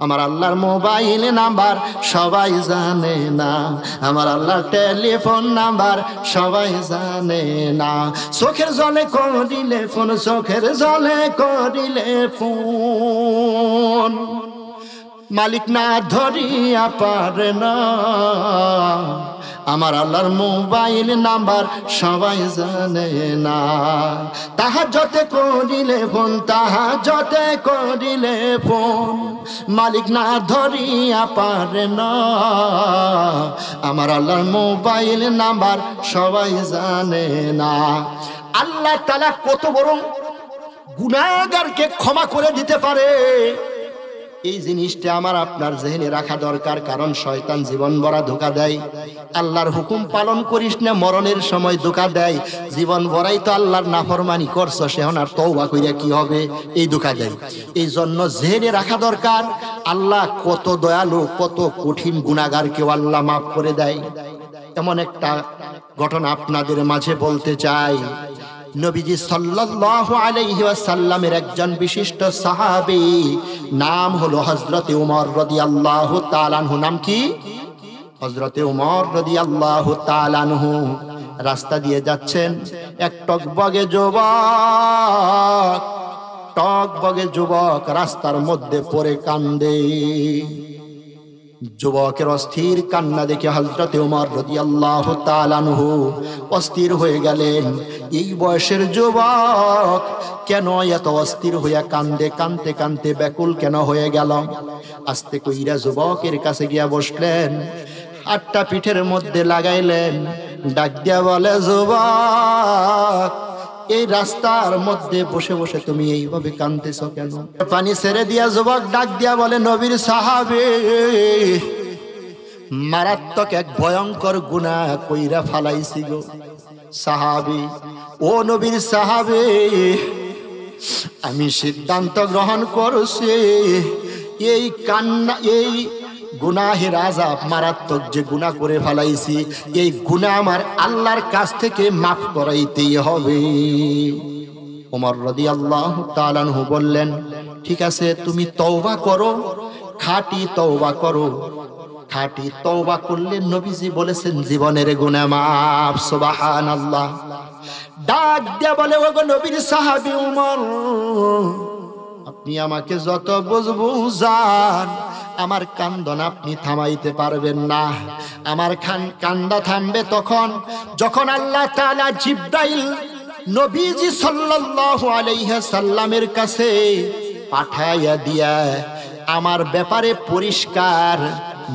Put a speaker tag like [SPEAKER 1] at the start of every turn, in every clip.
[SPEAKER 1] আমার আল্লাহর mobile number সবাই জানে না, আমার আল্লাহর টেলিফোন নাম্বার সবাই জানে না। চোখের জলে করিলে ফোন, চোখের জলে করিলে ফোন, মালিক না ধরিয়া পারে না। আমার আল্লাহর মোবাইল নাম্বার সবাই জানে না। তাহাজ্জুদে করিলে ফোন, তাহাজ্জুদে করিলে ফোন, মালিক না ধরিয়া পারে না। আমার আল্লাহর মোবাইল নাম্বার সবাই জানে না। আল্লাহ তাআলা কত বড় গুনাহগারকে ক্ষমা করে দিতে পারে, এই জিনিসটা আমার আপনার জেহেনে রাখা দরকার। কারণ শয়তান জীবন ভরা ধোঁকা দেয়। আল্লাহর হুকুম পালন করিস না, মরণের সময় ধোঁকা দেয়। জীবন ভরাই তো আল্লাহর নাফরমানি করছো, সেখন আর তওবা কইরা কি হবে, এই ধোঁকা দেয়। এই জন্য জেহেনে রাখা দরকার, আল্লাহ কত দয়ালু, কত কঠিন গুনাহগারকেও আল্লাহ মাফ করে দেয়। এমন একটা ঘটনা আপনাদের মাঝে বলতে চাই। নবীজি সাল্লাল্লাহু আলাইহি ওয়াসাল্লামের একজন বিশিষ্ট সাহাবী, নাম হলো হযরতে ওমর রাদিয়াল্লাহু তাআলা আনহু। নাম কি? হযরতে ওমর রাদিয়াল্লাহু তাআলা আনহু। রাস্তা দিয়ে যাচ্ছেন, এক টকবগে যুবক, টকবগে যুবক রাস্তার মধ্যে পড়ে কান্দে। যুবকের অস্থির কান্না দেখে হযরতে ওমর রাদিয়াল্লাহু তাআলা আনহু অস্থির হয়ে গেলেন। এই বয়সের যুবক কেন এত অস্থির হইয়া কান্দে? কানতে কানতে ব্যাকুল কেন হয়ে গেল? আস্তে কইরা যুবকের কাছে গিয়া বসলেন, হাতটা পিঠের মধ্যে লাগাইলেন, ডাক দিয়া বলে, যুবক, এই রাস্তার মধ্যে বসে বসে তুমি এইভাবে কাঁদতেছ কেন? পানি ছেড়ে দিয়া যুবক ডাক দিয়া বলে, নবীর সাহাবী, মারাত্মক এক ভয়ঙ্কর গুনাহ কইরা ফালাইছি গো সাহাবী। ও নবীর সাহাবী, আমি সিদ্ধান্ত গ্রহণ করছি, এই কান্না, এই গুনাহের আযাব, মারাত্মক যে গুনাহ করে ফেলাইছি, এই গুনাহ আমার আল্লাহর কাছ থেকে মাফ করাইতেই হবে। ওমর রাদিয়াল্লাহু তাআলা আনহু বললেন, ঠিক আছে, তুমি তওবা করো, খাঁটি তওবা করো। খাঁটি তওবা করলে নবীজি বলেছেন জীবনের গুনাহ মাফ। সুবহানাল্লাহ। ডাক দিয়া বলে, ওগো নবীর সাহাবী ওমর, আপনি আমাকে যত বুঝান, আমার কান্দন আপনি থামাইতে পারবেন না। আমার কান্দা থামবে তখন যখন আল্লাহ তাআলা জিবরাইল নবীজি সাল্লাল্লাহু আলাইহি সাল্লামের কাছে পাঠাইয়া দিয়া আমার ব্যাপারে পরিষ্কার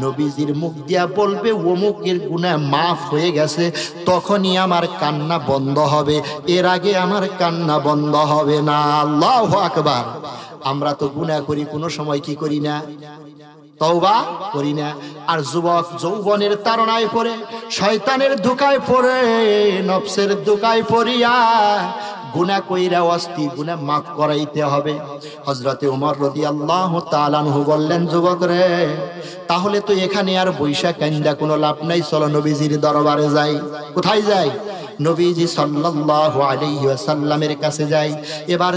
[SPEAKER 1] নবীজির মুখ দিয়া বলবে, অমুকের গুনাহ মাফ হয়ে গেছে, তখনই আমার কান্না বন্ধ হবে। এর আগে আমার কান্না বন্ধ হবে না। আল্লাহু আকবার। আমরা তো গুনাহ করি, কোনো সময় কি করি না? তওবা করি না। আর যুবক যৌবনের তাড়নায় পড়ে, শয়তানের ধোঁকায় পড়ে, নফসের ধোঁকায় পড়িয়া গুনাহ কইরা অস্থি, গুনাহ মাফ করাইতে হবে। হযরতে ওমর রাদিয়াল্লাহু তাআলা আনহু বললেন, যুবক রে, তাহলে তো এখানে আর বৈশা কান্দা কোনো লাভ নাই, চলো নবীজির দরবারে যাই। কোথায় যাই? নবীজি সাল্লাল্লাহু আলাইহি ওয়াসাল্লামের কাছে যাই। এবার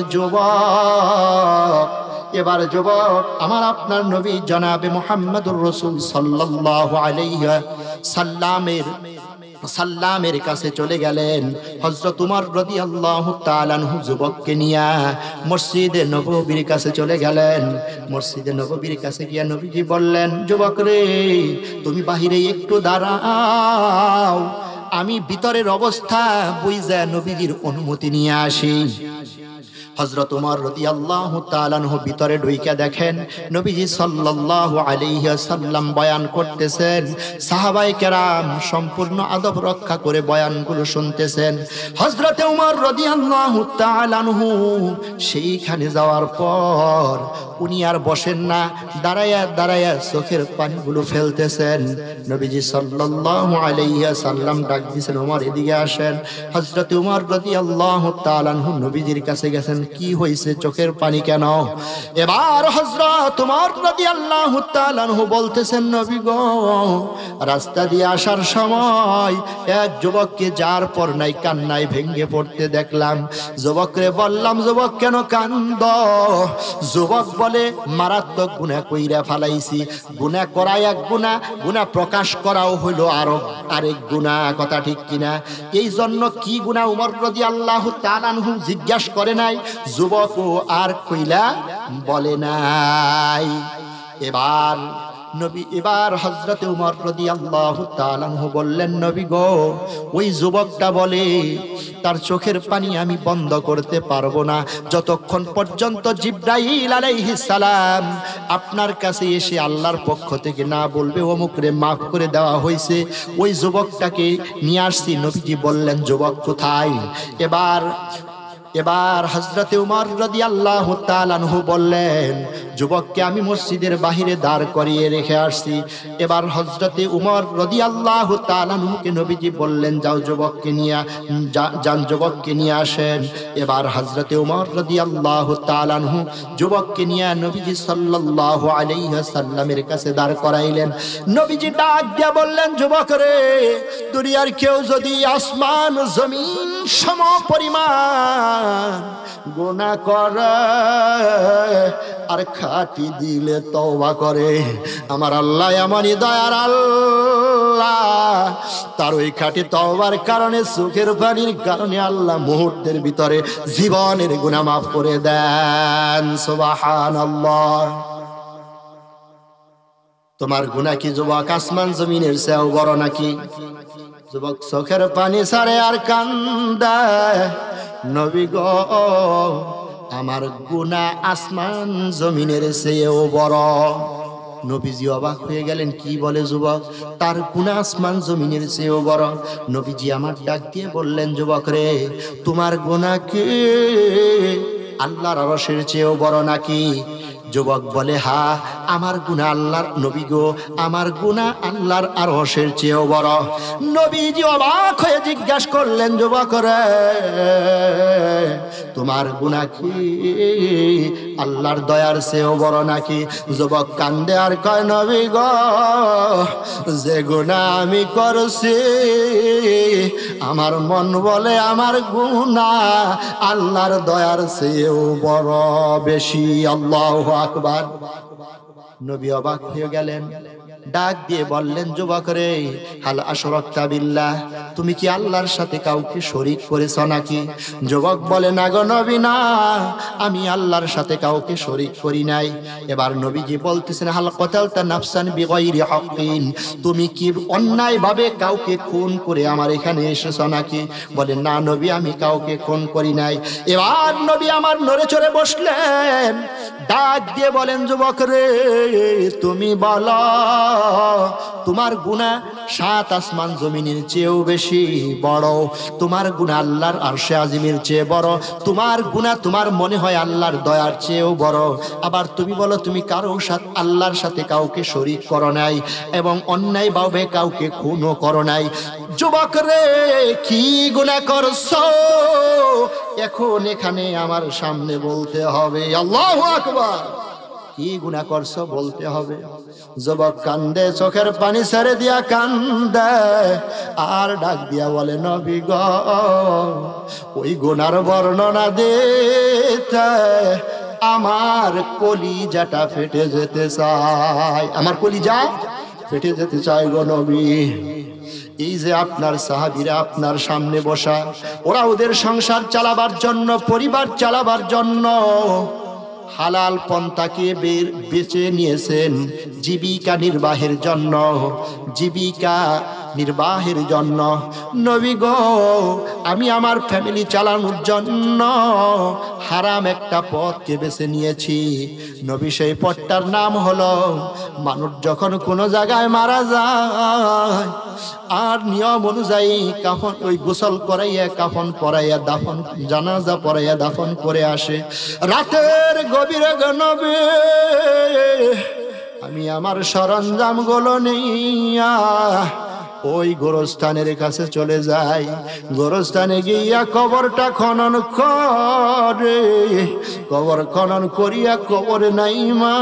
[SPEAKER 1] যুবক আমার আপনার নবী জনাবে মুহাম্মদুর রাসূল সাল্লাল্লাহু আলাইহি সাল্লামের কাছে চলে গেলেন। হযরত ওমর রাদিয়াল্লাহু তাআলা আনহু যুবককে নিয়া মসজিদে নববীর কাছে চলে গেলেন। মসজিদে নববীর কাছে গিয়া নবীজি বললেন, যুবক রে, তুমি বাহিরে একটু দাঁড়াও, আমি ভিতরের অবস্থা বুঝা নবীজির অনুমতি নিয়ে আসি। হযরত ওমর রাদিয়াল্লাহু তাআলা আনহু ভিতরে ঢুইকা দেখেন নবীজি সাল্লাল্লাহু আলাইহি ওয়াসাল্লাম বয়ান করতেছেন। সাহাবায়ে কেরাম সম্পূর্ণ আদব রক্ষা করে বয়ানগুলো শুনতেছেন। হযরত ওমর রাদিয়াল্লাহু তাআলা আনহু সেইখানে যাওয়ার পর উনি আর বসেন না, দাঁড়ায়া দাঁড়ায়া চোখের পানিগুলো ফেলতেছেন। নবীজি সাল্লাল্লাহু আলাইহি ওয়াসাল্লাম ডাক দিয়েছেন, ওমর এদিকে আসেন। হযরত ওমর রাদিয়াল্লাহু তাআলা আনহু নবীজির কাছে গেছেন, কি হয়েছে, চোখের পানি কেন? এবার হযরত ওমর রাদিয়াল্লাহু তাআলা আনহু বলতেছেন, নবী গো, রাস্তা দিয়ে আসার সময় এক যুবককে যার পর নাই কান্নায় ভেঙে পড়তে দেখলাম। যুবকরে বললাম, যুবক কেন কান্দ? যুবক বলে, মারাত্মক গুনাহ কইরা ফালাইছি। গুনাহ করা এক গুনাহ, গুনাহ প্রকাশ করাও হইলো আরো আরেক গুনাহ। কথা ঠিক কিনা? এই জন্য কি গুনাহ ওমর রাদিয়াল্লাহু তাআলা আনহু জিজ্ঞাসা করে নাই, যুবকও আর কইলা বলে নাই। এবার হযরতে ওমর রাদিয়াল্লাহু তাআলা আনহু বললেন, নবী গো, ওই যুবকটা বলে তার চোখের পানি আমি বন্ধ করতে পারবো না যতক্ষণ পর্যন্ত জিবরাইল আলাইহিস সালাম আপনার কাছে এসে আল্লাহর পক্ষ থেকে না বলবে অমুকরে মাফ করে দেওয়া হয়েছে। ওই যুবকটাকে নিয়ে আসছি। নবীজি বললেন, যুবক কোথায়? এবার হযরতে ওমর রাদিয়াল্লাহু তাআলা আনহু বললেন, যুবককে আমি মসজিদের বাহিরে দাঁড় করিয়ে রেখে আসছি। এবার হযরতে ওমর রাদিয়াল্লাহু তাআলা আনহুকে নবীজি বললেন, যাও যুবককে নিয়ে আসেন। এবার হযরতে ওমর রাদিয়াল্লাহু তাআলা আনহু যুবককে নিয়ে নবীজি সাল্লাল্লাহু আলাইহি ওয়াসাল্লামের কাছে দাঁড় করাইলেন। নবীজি ডাক দিয়ে বললেন, যুবক রে, দুনিয়ার কেউ যদি আসমান জমিন সম পরিমাণ গুনাহ করে আর খাঁটি দিলে তওবা করে, আমার আল্লাহ এমনই দয়ার আল্লাহ, তার ওই খাঁটি তওবার কারণে, চোখের পানির কারণে আল্লাহ মুহূর্তের ভিতরে জীবনের গুনাহ মাফ করে দেন। সুবহানাল্লাহ। তোমার গুনাহ কি যুবক আসমান জমিনের চেয়েও বড় নাকি? যুবক চোখের পানি ছাড়ে আর কান্দে, নবী গো, আমার গুনাহ আসমান জমিনের চেয়েও বড়। নবীজি অবাক হয়ে গেলেন, কি বলে যুবক, তার গুনাহ আসমান জমিনের চেয়েও বড়? নবীজি আমার ডাক দিয়ে বললেন, যুবক রে, তোমার গুনাহ কি আল্লাহর আরশের চেয়েও বড় নাকি? যুবক বলে, হ্যাঁ, আমার গুনাহ আল্লাহর, নবী গো, আমার গুনাহ আল্লাহর আরশের চেয়েও বড়। নবীজি অবাক হয়ে জিজ্ঞাসা করলেন, যুবক রে, তোমার গুনাহ কি আল্লাহর দয়ার চেয়েও বড় নাকি? যুবক কান্দে আর কয়, নবী গো, যে গুনাহ আমি করছি আমার মন বলে আমার গুনাহ আল্লাহর দয়ার চেয়েও বড় বেশি। আল্লাহু আকবার। নবী অবাক হয়ে গেলেন, ডাক দিয়ে বললেন, যুবক রে, হাল আশরাকতা বিল্লাহ, তুমি কি আল্লাহর সাথে কাউকে শরীক করেছ নাকি? যুবক বলে, না গো নবী, না, আমি আল্লাহর সাথে কাউকে শরীক করি নাই। এবার নবীজি বলতেছেন, হাল কতালতা নাফসান বিগাইরি হাক্কিন, তুমি কি অন্যায় ভাবে কাউকে খুন করে আমার এখানে এসেছ নাকি? বলে, না নবী, আমি কাউকে খুন করি নাই। এবার নবী আমার নড়ে চড়ে বসলেন, ডাক দিয়ে বলেন, যুবক রে, তুমি বলো, তোমার গুনাহ 7 আসমান জমিনের চেয়েও বেশি বড়? তোমার গুনাহ আল্লাহর আরশে আজিমের চেয়ে বড়? তোমার গুনাহ তোমার মনে হয় আল্লাহর দয়ার চেয়েও বড়? আবার তুমি বলো, তুমি কারো সাথে, আল্লাহর সাথে কাউকে শরীক করো নাই এবং অন্যায় ভাবে কাউকে খুনও করো নাই। যুবক রে, কি গুনাহ করছো এখন এখানে আমার সামনে বলতে হবে। আল্লাহু আকবার। কি গুনাহ করছো বলতে হবে। যুবক কান্দে, চোখের পানি ছেড়ে দিয়া কান্দে আর ডাক দিয়া বলে, নবী গো, ওই গুনার বর্ণনা দিতে আমার কলিজাটা ফেটে যেতে চায়, আমার কলিজা ফেটে যেতে চায় গো নবী। এই যে আপনার সাহাবীরা আপনার সামনে বসা, ওরা ওদের সংসার চালাবার জন্য, পরিবার চালাবার জন্য হালাল পন্থাকে বেছে নিয়েছেন জীবিকা নির্বাহের জন্য, জীবিকা নির্বাহের জন্য। নবী গো, আমি আমার ফ্যামিলি চালানোর জন্য হারাম একটা পথকে বেছে নিয়েছি। নবী সেই পথটার নাম হলো, মানুষ যখন কোনো জায়গায় মারা যায় আর নিয়ম অনুযায়ী কাফন, ওই গোসল করাইয়া কাফন পরাইয়া দাফন, জানাজা পরাইয়া দাফন করে আসে, রাতের গভীরে নবী আমি আমার সরঞ্জাম গুলো নিয়া ওই গোরস্থানের কাছে চলে যায়। গোরস্থানে গিয়া কবরটা খনন করে, কবর খনন করিয়া কবরে নাই মা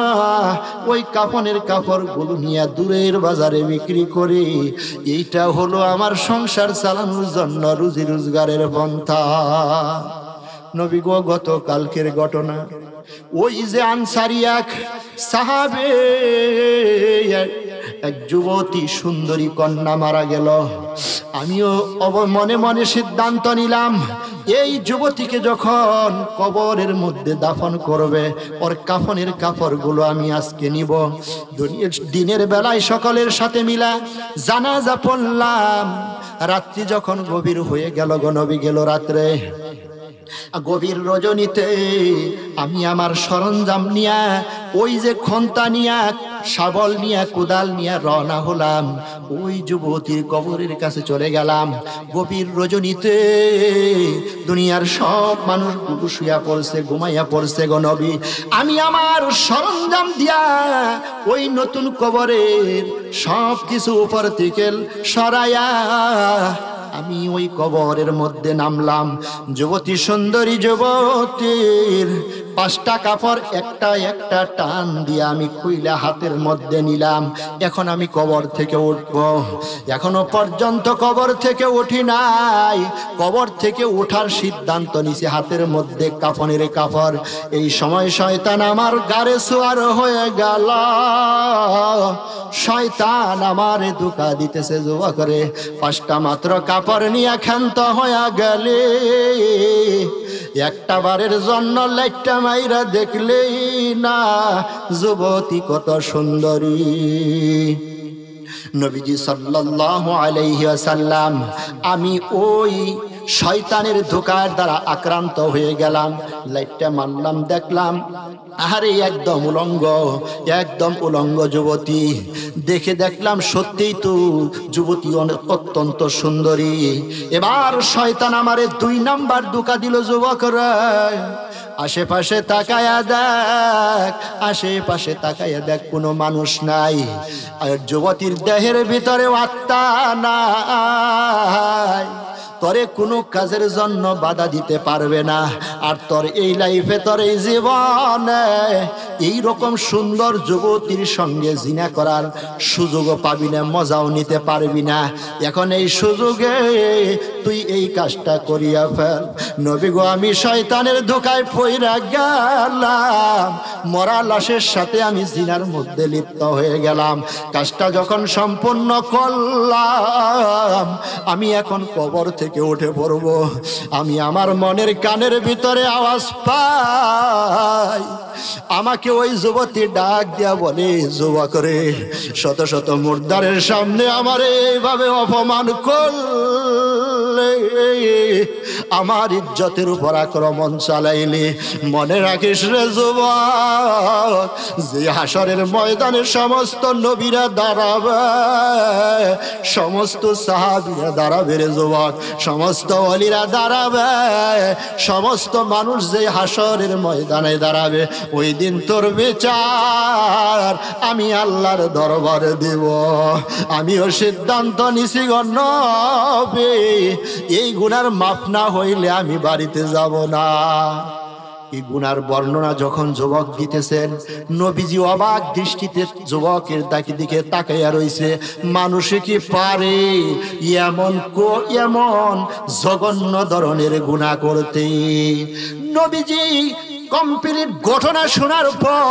[SPEAKER 1] ওই কাফনের কাপড়গুলো নিয়ে দূরের বাজারে বিক্রি করে। এইটা হলো আমার সংসার চালানোর জন্য রুজি রোজগারের পন্থা। নবী গো, গত কালকের ঘটনা, ওই যে আনসারী এক সাহাবে, এক যুবতী সুন্দরী কন্যা মারা গেল। আমিও মনে মনে সিদ্ধান্ত নিলাম, এই যুবতীকে যখন কবরের মধ্যে দাফন করবে, ওর কাফনের কাপড়গুলো আমি আজকে নিব। দিনের বেলায় সকলের সাথে মিলা জানাজা পড়লাম। রাত্রি যখন গভীর হয়ে গেল, নবী গেল রাত্রে, গভীর রজনীতে আমি আমার সরঞ্জাম নিয়া, ওই যে খন্তা নিয়া, শাবল নিয়া, কোদাল নিয়া রওনা হলাম। ওই যুবতীর কবরের কাছে চলে গেলাম। গভীর রজনীতে দুনিয়ার সব মানুষগুলো শুয়া পড়ছে, ঘুমাইয়া পড়ছে গো নবী। আমি আমার সরঞ্জাম দিয়া ওই নতুন কবরের সব কিছু উপর থেকে সরাইয়া আমি ওই কবরের মধ্যে নামলাম। যুবতী, সুন্দরী যুবতীর 5টা কাপড় একটা একটা টান দিয়ে আমি খুইলা হাতের মধ্যে নিলাম। এখন আমি কবর থেকে উঠব। এখনো পর্যন্ত কবর থেকে উঠি নাই। কবর থেকে ওঠার সিদ্ধান্ত নিছি, হাতের মধ্যে কাফনের কাপড়। এই সময় শয়তান আমার গাড়ে সোয়ার হয়ে গেল। শয়তান আমারে ধোঁকা দিতেছে জোয়া করে। 5টা মাত্র কাপড় নিয়ে ক্ষান্ত হয়ে গেলে, একটা বারের জন্য লাইটটা মাইরা দেখলেই না যুবতী কত সুন্দরী। নবীজি সাল্লাল্লাহু আলাইহি ওয়াসাল্লাম, আমি ওই শয়তানের ধোঁকার দ্বারা আক্রান্ত হয়ে গেলাম। লাইটটা মারলাম, দেখলাম আরে একদম উলঙ্গ যুবতী। দেখে দেখলাম সত্যিই তো যুবতী অত্যন্ত সুন্দরী। এবার শয়তান আমারে 2 নাম্বার ধোঁকা দিল যুবকরা। আশেপাশে তাকায়া দেখ কোনো মানুষ নাই। আর যুবতীর দেহের ভিতরে আত্মা নাই। তোরে কোনো কাজের জন্য বাধা দিতে পারবে না। আর তোর এই লাইফে, তোর এই জীবনে এইরকম সুন্দর যুবতীর সঙ্গে জিনা করার সুযোগও পাবি না, মজাও নিতে পারবি না। এখন এই সুযোগে তুই এই কাজটা করিয়া ফেল। নবী গো, আমি শয়তানের ধোঁকায় পইরা গেলাম। মরা লাশের সাথে আমি জিনার মধ্যে লিপ্ত হয়ে গেলাম। কাজটা যখন সম্পূর্ণ করলাম, আমি এখন কবর থেকে উঠে পড়ব। আমি আমার মনের কানের ভিতরে আওয়াজ পাই, আমাকে ওই যুবতী ডাক দিয়া বলে, যুবক রে, শত শত মুর্দারের সামনে আমার এইভাবে অপমান করলে, আমার ইজ্জতের উপর আক্রমণ চালাইলে, মনে রাখিস রে যুবক, যে হাসরের ময়দানে সমস্ত নবীরা দাঁড়াবে, সমস্ত সাহাবীরা দাঁড়াবে রে যুবক, সমস্ত ওলিরা দাঁড়াবে, সমস্ত মানুষ যে হাসরের ময়দানে দাঁড়াবে, ওই দিন তোর বিচার আমি আল্লাহর দরবারে দেব। আমিও সিদ্ধান্ত নিছি গো নবী, এই গুনার মাফ না হইলে আমি বাড়িতে যাব না। এই গুনার বর্ণনা যখন যুবক দিতেছেন, নবীজি অবাক দৃষ্টিতে যুবকের দিকে তাকাইয়া রইছে। মানুষে কি পারে এমন জঘন্য ধরনের গুনাহ করতে? নবীজি কমপ্লিট ঘটনা শোনার পর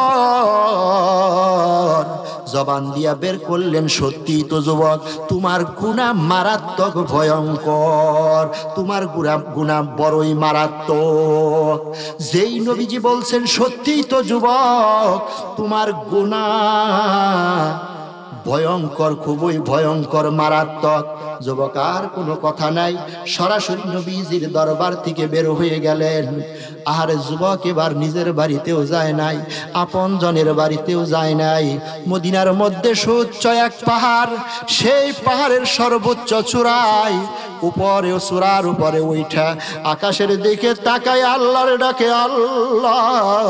[SPEAKER 1] জবান দিয়া বের করলেন, সত্যি তো যুবক, তোমার গুনাহ মারাত্মক ভয়ঙ্কর, তোমার গুনাহ বড়ই মারাত্মক। যেই নবীজি বলছেন সত্যি তো যুবক, তোমার গুনাহ ভয়ঙ্কর, খুবই ভয়ঙ্কর, মারাত্মক। যুবক আর কোনো কথা নাই, সরাসরি নবীজির দরবার থেকে বের হয়ে গেলেন। আহারে যুবক এবার নিজের বাড়িতেও যায় নাই, আপন জনের বাড়িতেও যায় নাই। মদিনার মধ্যে সুউচ্চ এক পাহাড়, সেই পাহাড়ের সর্বোচ্চ চূড়ায় উপরে চূড়ার উপরে উঠা আকাশের দিকে তাকায় আল্লাহর ডাকে, আল্লাহ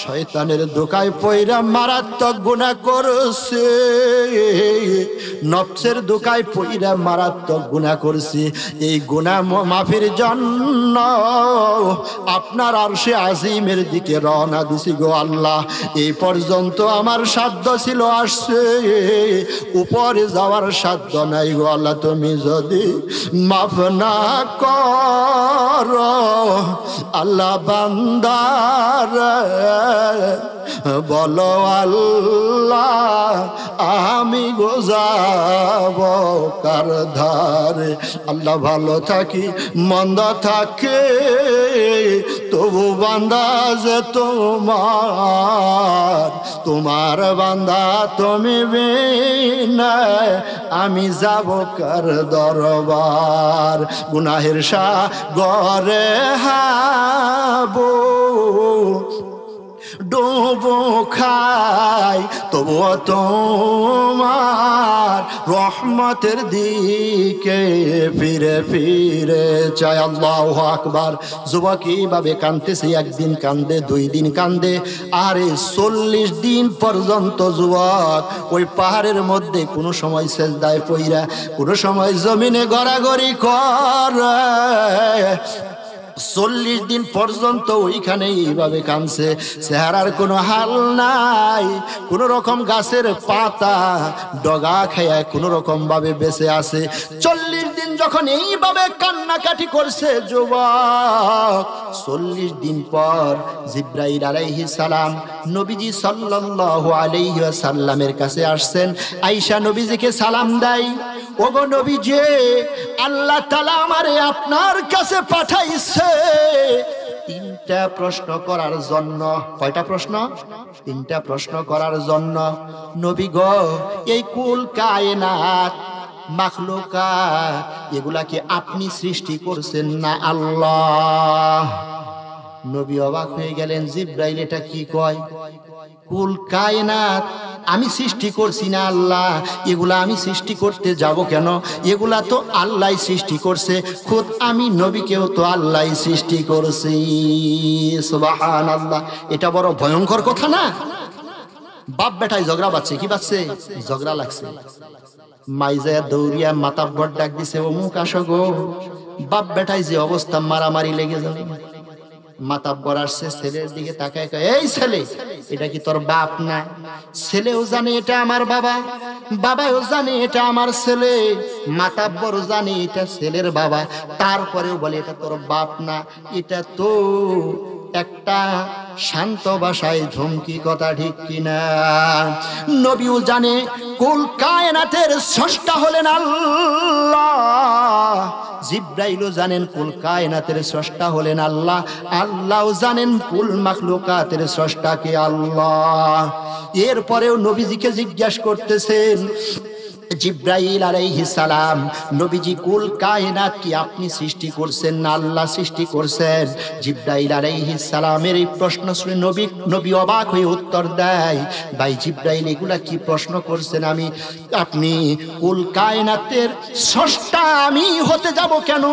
[SPEAKER 1] শয়তানের দোকায় পয়রা মারাত্মক গুনাহ করছে, নফসের দোকায় পয়রা মারাত্মক গুনাহ করছি। এই গুনাহ মাফির জন্য আপনার আরশে আজিমের দিকে রওনা দিছি গো আল্লাহ। এই পর্যন্ত আমার সাধ্য ছিল আসছে, উপরে যাওয়ার সাধ্য নাই গো আল্লাহ। তুমি যদি মাফ না কর আল্লাহ বান্দার বলো আল্লাহ আমি গোজাব কার ধারে। আল্লাহ ভালো থাকি মন্দ থাকে তবু বান্দা যে তোমার বান্দা তুমি বিনা আমি যাব কার দরবার। গুনাহের সাগরে হাবো ডুবো খাই তবুও তোমার রহমতের দিকে ফিরে ফিরে চাই। আল্লাহু আকবার। যুবক এইভাবে কাঁদতেছে, একদিন কান্দে, 2 দিন কান্দে, আরে 40 দিন পর্যন্ত যুবক ওই পাহাড়ের মধ্যে কোনো সময় সেজদায় পইরা, কোনো সময় জমিনে গড়াগড়ি করে। 40 দিন পর্যন্ত ওইখানে এইভাবে কাঁদছে, চেহারার কোনো হাল নাই, কোন রকম গাছের পাতা ডগা খেয়ে কোন রকম ভাবে বেঁচে আছে। 40 দিন যখন এইভাবে কান্নাকাটি করছে যুবক, 40 দিন পর জিবরাইল আলাইহিস সালাম নবীজি সাল্লাল্লাহু আলাইহি ওয়াসাল্লামের কাছে আসছেন। আয়েশা নবীজিকে সালাম দেয়, ওগো নবীজি আল্লাহ তাআলা আমারে আপনার কাছে পাঠাইছে 3টা প্রশ্ন করার জন্য। কয়টা প্রশ্ন? 3টা প্রশ্ন করার জন্য। নবী গো এই কুল কায়নাত মাখলুকাত এগুলা কি আপনি সৃষ্টি করছেন না আল্লাহ? নবী অবাক হয়ে গেলেন, জিবরাইল এটা কি কয়? কুল কায়নাত আমি সৃষ্টি করছি না আল্লাহ, এগুলা আমি সৃষ্টি করতে যাব কেন? এগুলা তো আল্লাহ সৃষ্টি করছে, খুদ আমি নবীকেও তো আল্লাহ সৃষ্টি করছি। সুবহানাল্লাহ। এটা বড় ভয়ঙ্কর কথা না? বাপ বেটায় ঝগড়া বাজছে, কি বাজছে? ঝগড়া লাগছে। মাইজায়া দৌড়িয়া মাতাব্বর ডাক দিছে, ও মুখ আসো গো। বাপ বেটায় যে অবস্থা, মারামারি লেগে যাবে। মাতাব্বর আসছে, ছেলের দিকে তাকায় কয়, এই ছেলে এটা কি তোর বাপ না? ছেলেও জানে এটা আমার বাবা, বাবাও জানে এটা আমার ছেলে, মাতাব্বরও জানে এটা ছেলের বাবা, তারপরেও বলে এটা তোর বাপ না। এটা তো একটা শান্ত ভাষায় ধমকি কথা, ঠিক কিনা? নবীও জানে কুল কায়নাতের স্রষ্টা হলেন আল্লাহ, জিবরাইলও জানেন কুল কায়নাতের স্রষ্টা হলেন আল্লাহ, আল্লাহও জানেন কুল মাখলুকাতের স্রষ্টা কে আল্লাহ। এরপরেও নবীজিকে জিজ্ঞাসা করতেছেন জিবরাইল আলাইহিস সালাম, নবীজি কুল কায়নাত কি আপনি সৃষ্টি করছেন না আল্লাহ সৃষ্টি করছেন? জিবরাইল আলাইহিস সালামের এই প্রশ্ন শুনে নবী অবাক হয়ে উত্তর দেয়, ভাই জিবরাইল এগুলা কি প্রশ্ন করছেন? আপনি কুল কায়নাতের স্রষ্টা আমি হতে যাব কেন?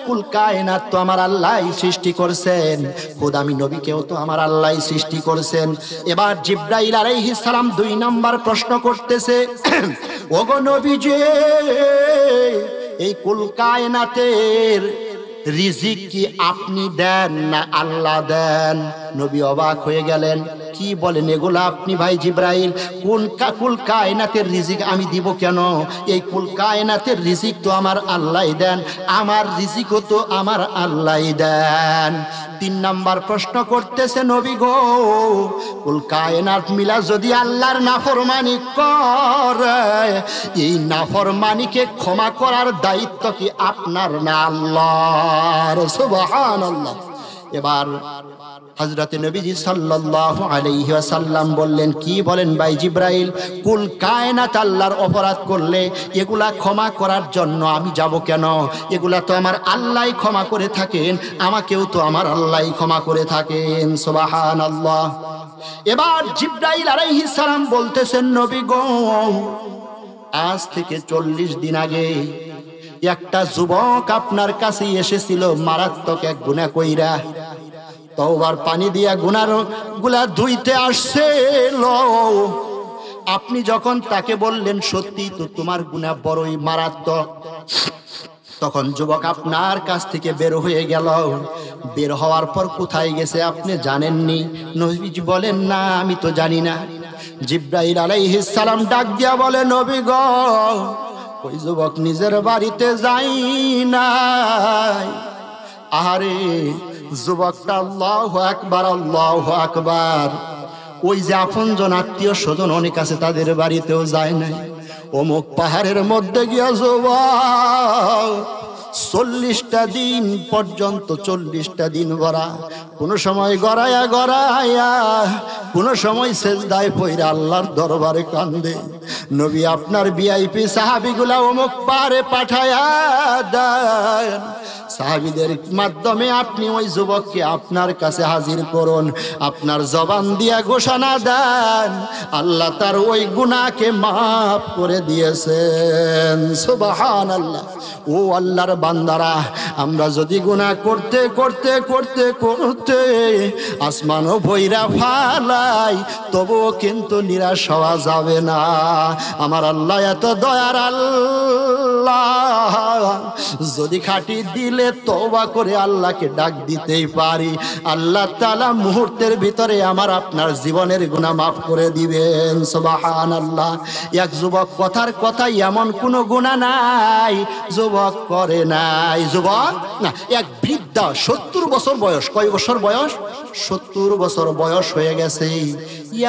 [SPEAKER 1] কুল কায়নাত তো আমার আল্লাহ সৃষ্টি করছেন, খোদ আমি নবীকেও তো আমার আল্লাহ সৃষ্টি করছেন। এবার জিবরাইল আলাইহিস সালাম 2 নম্বর প্রশ্ন করতেছে, ওগো নবীজি এই কুল কায়নাতের রিজিক কি আপনি দেন না আল্লাহ দেন? নবী অবাক হয়ে গেলেন, কি বলেন এগুলা আপনি ভাই জিবরাইল? কুল কায়নাতের রিজিক আমি দিব কেন? এই কুল কায়নাতের রিজিক তো আমার আল্লাহ দেন, আমার রিজিকও তো আমার আল্লাহ দেন। 3 নম্বর প্রশ্ন করতেছে, নবী গো কুল কায়নাত মিলা যদি আল্লাহর নাফরমানি করে, এই নাফরমানিকে ক্ষমা করার দায়িত্ব কি আপনার না আল্লাহর? সুবহানাল্লাহ। এবার হযরত নবীজি সাল্লাল্লাহু আলাইহি ওয়াসাল্লাম বললেন, কি বলেন ভাই জিবরাইল? কুল কায়নাত আল্লাহর অপরাধ করলে এগুলা ক্ষমা করার জন্য আমি যাব কেন? এগুলা তো আমার আল্লাহই ক্ষমা করে থাকেন, আমাকেও তো আমার আল্লাহই ক্ষমা করে থাকেন। সুবহানাল্লাহ। এবার জিবরাইল আলাইহিস সালাম বলতেছেন, নবী গো, আজ থেকে 40 দিন আগে একটা যুবক আপনার কাছে এসেছিল মারাত্মক এক গুনাহ কইরা, তওবার পানি দিয়া গুনার গুলা ধুইতে আসছিল। আপনি যখন তাকে বললেন সত্যি তো তোমার গুনাহ বড়ই মারাত্মক, তখন যুবক আপনার কাছ থেকে বের হয়ে গেল। বের হওয়ার পর কোথায় গেছে আপনি জানেননি? নবীজি বলেন, না আমি তো জানি না। জিবরাইল আলাইহিস সালাম ডাক দিয়া বলে, নবী গো, ওই যুবক নিজের বাড়িতে যাই নাই। আহারে যুবকটা আল্লাহু আকবার, আল্লাহু আকবার, ওই যে আপনজন আত্মীয় স্বজন অনেক আছে তাদের বাড়িতেও যায় নাই। অমুক পাহাড়ের মধ্যে গিয়া যুবক 40টা দিন পর্যন্ত, 40টা দিন ভরা, কোন সময় গড়াইয়া গড়াইয়া, কোন সময় সেজদায় পইরা আল্লাহর দরবারে কান্দে। নবী আপনার ভিআইপি সাহাবীগুলা অমুক পাহাড়ে পাঠায়া দেন, সাহাবীদের মাধ্যমে আপনি ওই যুবককে আপনার কাছে হাজির করুন। আপনার জবান দিয়া ঘোষণা দেন, আল্লাহ তার ওই গুনাহকে মাফ করে দিয়েছেন। সুবহানাল্লাহ। ও আল্লাহর বান্দারা, আমরা যদি গুনাহ করতে করতে করতে করতে আসমানও ভৈরা ফালাই, তবুও কিন্তু নিরাশ হওয়া যাবে না। আমার আল্লাহ এত দয়ার আল্লাহ, যদি খাঁটি দিলে তওবা করে আল্লাহকে ডাক দিতেই পারি, আল্লাহ তাআলা মুহূর্তের ভিতরে আমার আপনার জীবনের গুনাহ মাফ করে দিবেন। সুবহানাল্লাহ। এক যুবক কথার কথা এমন কোনো গুনাহ নাই যুবক করে নাই। যুবক না, এক বৃদ্ধা 70 বছর বয়স। কয় বছর বয়স? 70 বছর বয়স হয়ে গেছে,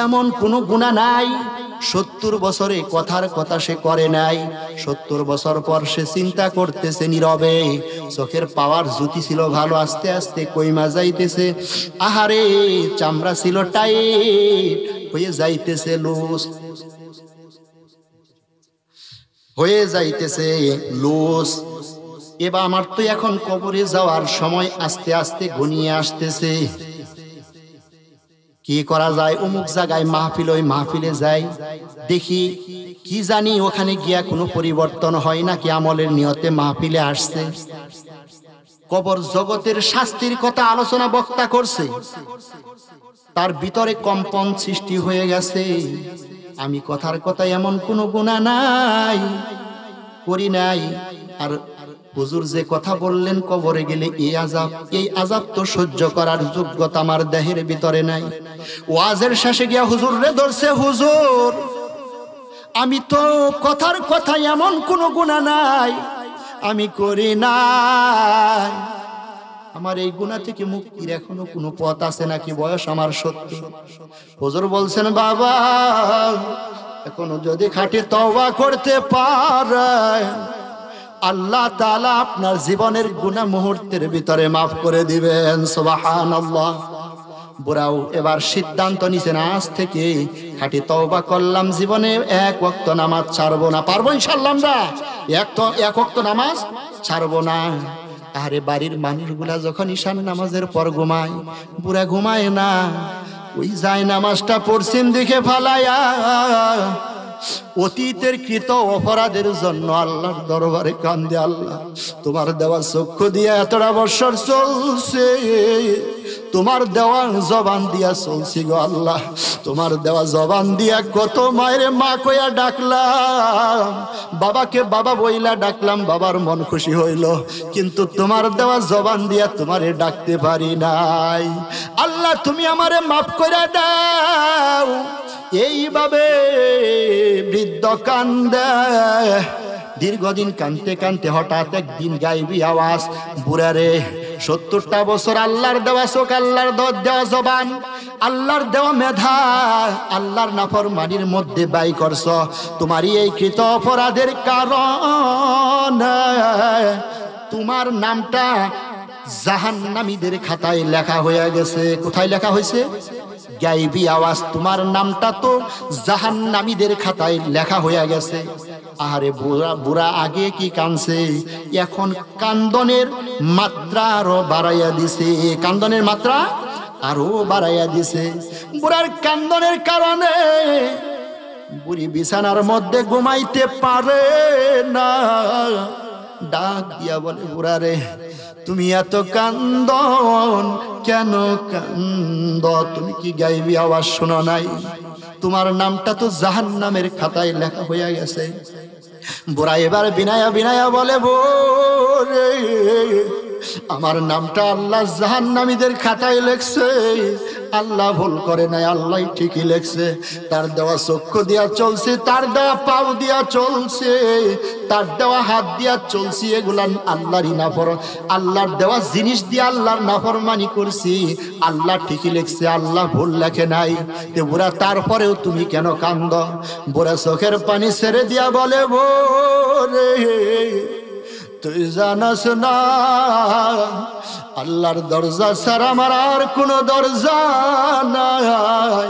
[SPEAKER 1] এমন কোনো গুনাহ নাই 70 বছরে কথার কথা সে করে নাই। 70 বছর পর সে চিন্তা করতেছে নীরবে, চোখের পাওয়ার জ্যোতি ছিল ভালো, আস্তে আস্তে কইমা যাইতেছে। আহারে চামড়া ছিল টাইট হয়ে যাইতেছে, লুজ হয়ে যাইতেছে, লুজ। এবার আমার তো এখন কবরে যাওয়ার সময় আস্তে আস্তে ঘনিয়ে আসতেছে। কি করা যায়? অমুক জায়গায় মাহফিল, ওই মাহফিলে যাই, দেখি কি জানি ওখানে গিয়া কোনো পরিবর্তন হয় নাকি আমলের নিয়তে মাহফিলে আসছে। কবর জগতের শাস্তির কথা আলোচনা বক্তা করছে, তার ভিতরে কম্পন সৃষ্টি হয়ে গেছে। আমি কথার কথা এমন কোনো গুনাহ নাই, করি নাই। আর হুজুর যে কথা বললেন কবরে গেলে এই আযাব তো সহ্য করার যোগ্যতা আমার দেহের ভিতরে নাই। ওয়াজের শেষে গিয়া হুজুর রে ধরছে, হুজুর আমি তো কথার কথা এমন কোনো গুনাহ নাই, আমি করি নাই, আমার এই গুনাহ থেকে মুক্তির এখনো কোনো পথ আছে নাকি? বয়স আমার 70। হুজুর বলছেন, বাবা এখনো যদি খাঁটি তওবা করতে পারেন, আল্লাহ তাআলা আপনার জীবনের গুনাহ মুহূর্তের ভিতরে মাফ করে দিবেন। সুবহানাল্লাহ। বুড়াও এবার সিদ্ধান্ত নিছেন, আজ থেকে খাঁটি তওবা করলাম, জীবনে এক ওয়াক্ত নামাজ ছাড়বো না। পারবো ইনশাআল্লাহ আমরা এক ওয়াক্ত নামাজ ছাড়বো না। আরে বাড়ির মানুষগুলা যখন ঈশান নামাজের পর ঘুমায়, বুড়া ঘুমায় না, ওই যায় নামাজটা পড়ছেন দেখে ফালায়া অতীতের কৃত অপরাধের জন্য আল্লাহর দরবারে কান্দে, আল্লাহ তোমার দেওয়া চক্ষু দিয়া এতটা বছর চলছে, তোমার দেওয়া জবান দিয়া চলছি গো আল্লাহ, তোমার দেওয়া জবান দিয়া কত মায়ের মা কইয়া ডাকলাম, বাবাকে বাবা বইলা ডাকলাম, বাবার মন খুশি হইল, কিন্তু তোমার দেওয়া জবান দিয়া তোমারে ডাকতে পারি নাই। আল্লাহ তুমি আমারে মাফ করে দাও। এইভাবে বৃদ্ধ কান্দে, দীর্ঘদিন কানতে কানতে হঠাৎ একদিন গাইবি আওয়াজ, বুড়ারে 70টা বছর আল্লাহর দেওয়া চোখ, আল্লাহর দেওয়া জবান, আল্লাহর দেওয়া মেধা, আল্লাহর নাফরমানির মধ্যে ব্যয় করছ, তোমারই এই কৃত অপরাধের কারণে তোমার নামটা জাহান্নামীদের খাতায় লেখা হয়ে গেছে। কোথায় লেখা হয়েছে? গাইবি আওয়াজ, তোমার নামটা তো জাহান্নামীদের খাতায় লেখা হয়ে গেছে। আরে বুড়া বুড়া আগে কি কানছে, এখন কান্দনের মাত্রা আরো বাড়াইয়া দিছে, কান্দনের মাত্রা আরো বাড়াইয়া দিছে। বুড়ার কান্দনের কারণে বুড়ি বিছানার মধ্যে ঘুমাইতে পারে না। ডাক দিয়া বলে, বুড়া রে তুমি এত কান্দন কেন কান্দ? তুমি কি গাইবি আওয়াজ শোনো নাই? তোমার নামটা তো জাহান্নামের খাতায় লেখা হইয়া গেছে। বুড়া এবার বিনায়া বিনায়া বলে, বোরে আমার নামটা আল্লাহ জাহান্নামীদের খাতায় লেখছে। আল্লাহ ভুল করে নাই, আল্লাহ ঠিকই লেখছে। তার দেওয়া চক্ষু দিয়া চলছে, তার দেওয়া পাও দিয়া চলছে, তার দেওয়া হাত দিয়া চলছি, এগুলা আল্লাহরই নাফরমান। আল্লাহর দেওয়া জিনিস দিয়ে আল্লাহর নাফরমানি করছি, আল্লাহ ঠিকই লেখছে, আল্লাহ ভুল লেখে নাই। তে বুড়া তারপরেও তুমি কেন কান্দ? বুড়া চোখের পানি ছেড়ে দিয়া বলে, বোরে তুই জানাস না আল্লাহর দরজা ছাড়া আমার আর কোনো দরজা নাই,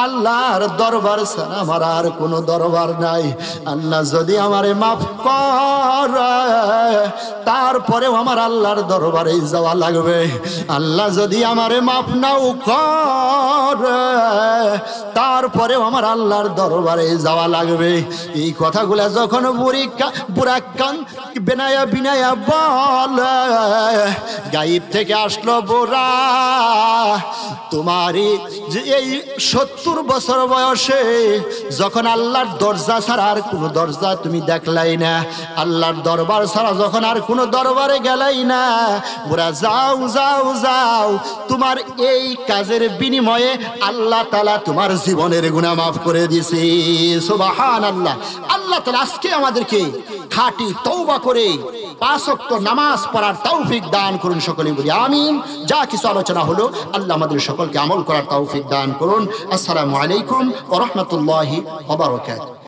[SPEAKER 1] আল্লাহর দরবার ছাড়া আমার আর কোনো দরবার নাই। আল্লাহ যদি আমারে মাফ করে তারপরেও আমার আল্লাহর দরবারে যাওয়া লাগবে। আল্লাহ যদি আমারে মাফ নাও করে তারপরেও আমার আল্লাহর দরবারে যাওয়া লাগবে। এই কথাগুলা যখন বুড়া কান বিনায়া বিনায়া বলে, গায়েব থেকে আসলো বুড়া, তোমারই যে এই 70 বছর বয়সে যখন আল্লাহর দরজা ছাড়া আর কোনো দরজা তুমি দেখলাই না, আল্লাহর দরবার ছাড়া যখন আর কোনো দরবারে গেলাই না, বুড়া যাও যাও যাও, তোমার এই কাজের বিনিময়ে আল্লাহ তাআলা তোমার জীবনের গুনাহ মাফ করে দিয়েছে। সুবহানাল্লাহ। আল্লাহ তাআলা আজকে আমাদেরকে খাঁটি তওবা করে 5 ওয়াক্ত নামাজ পড়ার তৌফিক দান করুন, সকলেই বলি আমিন। যা কিছু আলোচনা হলো আল্লাহ আমাদের সকলকে আমল করার তৌফিক দান করুন। আসসালামু আলাইকুম ওয়া রাহমাতুল্লাহি ওয়া বারাকাতুহু।